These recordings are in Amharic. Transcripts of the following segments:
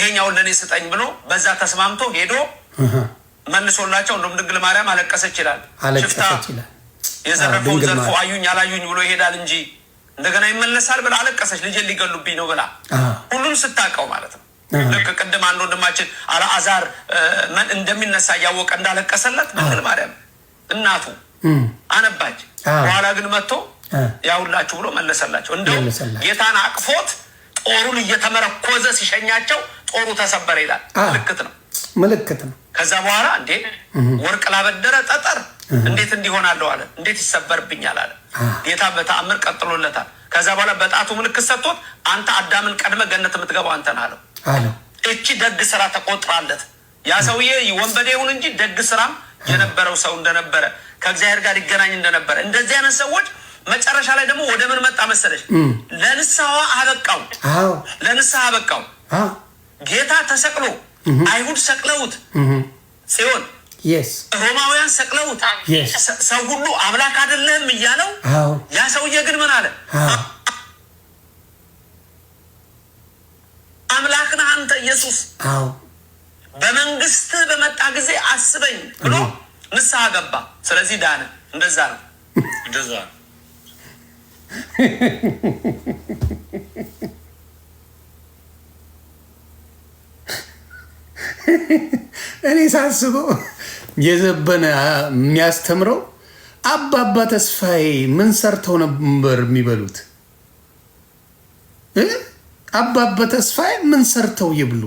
ይሄኛውን ለኔ ስጠኝ ብሎ በዛ ተስማምቶ ሄዶ መልሶላቸው እንደም ድንግል ማርያም አለቀሰች ይላል። ሽፍታ የዘረፈውን ዘርፎ አዩኝ አላዩኝ ብሎ ይሄዳል እንጂ እንደገና ይመለሳል ብላ አለቀሰች። ልጄ ሊገሉብኝ ነው ብላ ሁሉን ስታቀው ማለት ነው። ልክ ቅድም አንድ ወንድማችን አልዓዛር እንደሚነሳ ያወቀ እንዳለቀሰለት ድንግል ማርያም እናቱ አነባች። በኋላ ግን መጥቶ ያውላችሁ ብሎ መለሰላቸው። እንደው ጌታን አቅፎት ጦሩን እየተመረኮዘ ሲሸኛቸው ጦሩ ተሰበረ ይላል። ምልክት ነው። ከዛ በኋላ እንዴ ወርቅ ላበደረ ጠጠር እንዴት እንዲሆናለው አለ። እንዴት ይሰበርብኛል አለ። ጌታ በተአምር ቀጥሎለታል። ከዛ በኋላ በጣቱ ምልክት ሰጥቶት አንተ አዳምን ቀድመ ገነት የምትገባው አንተ ነህ አለው። እቺ ደግ ስራ ተቆጥራለት። ያ ሰውዬ ወንበዴ ይሁን እንጂ ደግ ስራም የነበረው ሰው እንደነበረ ከእግዚአብሔር ጋር ይገናኝ እንደነበረ እንደዚህ አይነት ሰዎች መጨረሻ ላይ ደግሞ ወደ ምን መጣ መሰለሽ? ለንስሐ አበቃው። ለንስሐ አበቃው። ጌታ ተሰቅሎ አይሁድ ሰቅለውት ጽዮን ሮማውያን ሰቅለውት ሰው ሁሉ አምላክ አይደለም እያለው ያ ሰውዬ ግን ምን አለ? አምላክ ነህ አንተ ኢየሱስ፣ በመንግስት በመጣ ጊዜ አስበኝ ብሎ ንስሐ ገባ። ስለዚህ ዳነ። እንደዛ ነው። እንደዛ ነው። እኔ ሳስበው የዘበነ የሚያስተምረው አባባ ተስፋዬ ምን ሰርተው ነበር የሚበሉት? አባባ ተስፋዬ ምን ሰርተው ይብሉ?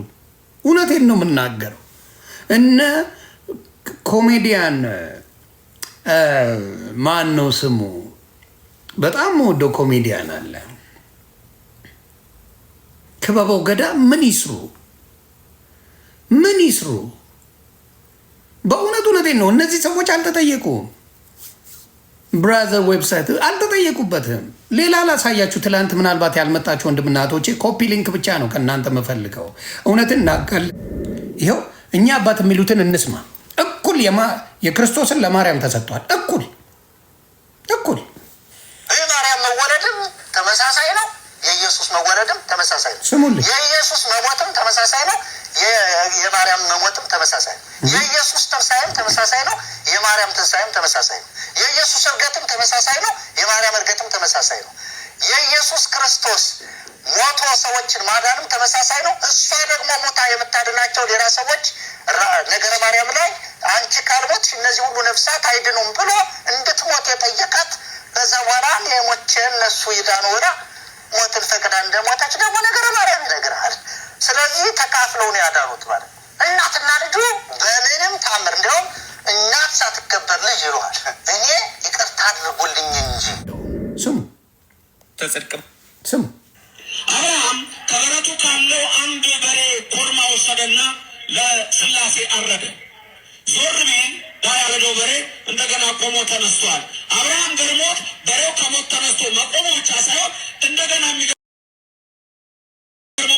እውነቴን ነው የምናገረው። እነ ኮሜዲያን ማን ነው ስሙ? በጣም ወደው ኮሜዲያን አለ ክበበው ገዳ። ምን ይስሩ? ምን ይስሩ? በእውነት እውነቴን ነው። እነዚህ ሰዎች አልተጠየቁም። ብራዘር ዌብሳይት አልተጠየቁበትም። ሌላ ላሳያችሁ። ትላንት ምናልባት ያልመጣችሁ ወንድምና እህቶቼ ኮፒ ሊንክ ብቻ ነው ከእናንተ የምፈልገው። እውነትን እናቃል። ይኸው እኛ አባት የሚሉትን እንስማ። እኩል የክርስቶስን ለማርያም ተሰጥቷል። እኩል የማርያም መወለድም ተመሳሳይ ነው። የኢየሱስ መወለድም ተመሳሳይ ነው። ስሙልኝ። የኢየሱስ መሞትም ተመሳሳይ ነው። የማርያም መሞትም ተመሳሳይ ነው። የኢየሱስ ትንሣኤም ተመሳሳይ ነው። የማርያም ትንሣኤም ተመሳሳይ ነው። የኢየሱስ እርገትም ተመሳሳይ ነው። የማርያም እርገትም ተመሳሳይ ነው። የኢየሱስ ክርስቶስ ሞቶ ሰዎችን ማዳንም ተመሳሳይ ነው። እሷ ደግሞ ሞታ የምታድናቸው ሌላ ሰዎች ነገረ ማርያም ላይ አንቺ ካልሞትሽ እነዚህ ሁሉ ነፍሳት አይድኑም ብሎ እንድትሞት የጠየቃት ከዛ በኋላ የሞቼ እነሱ ይዳኑ ወዳ ሞትን ፈቅዳ እንደሞታች ደግሞ ነገረ ማርያም ይነግራል። ስለዚህ ተካፍለው ነው ያዳኑት ማለት እናትና ልጁ በምንም ታምር እንዲያውም እናት ሳትከበር ልጅ ይሏል። እኔ ይቅርታ አድርጉልኝ እንጂ ስሙ ተጽድቅም ስሙ አብርሃም ከበረቱ ካለው አንድ በሬ ኮርማ ወሰደና ለስላሴ አረደ። ዞር ቢል ያረደው በሬ እንደገና ቆሞ ተነስቷል። አብርሃም ገርሞት በሬው ከሞት ተነስቶ መቆሙ ብቻ ሳይሆን እንደገና የሚገርመው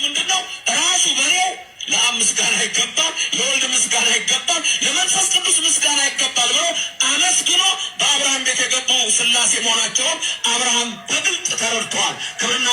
ምንድን ነው? ራሱ በሬው ለአብ ምስጋና ይገባል፣ ለወልድ ምስጋና ይገባል፣ ለመንፈስ ቅዱስ ምስጋና ይገባል ብሎ አመስግኖ በአብርሃም ቤት የገቡ ስላሴ መሆናቸውን አብርሃም በግልጥ ተረድተዋል። ክብርና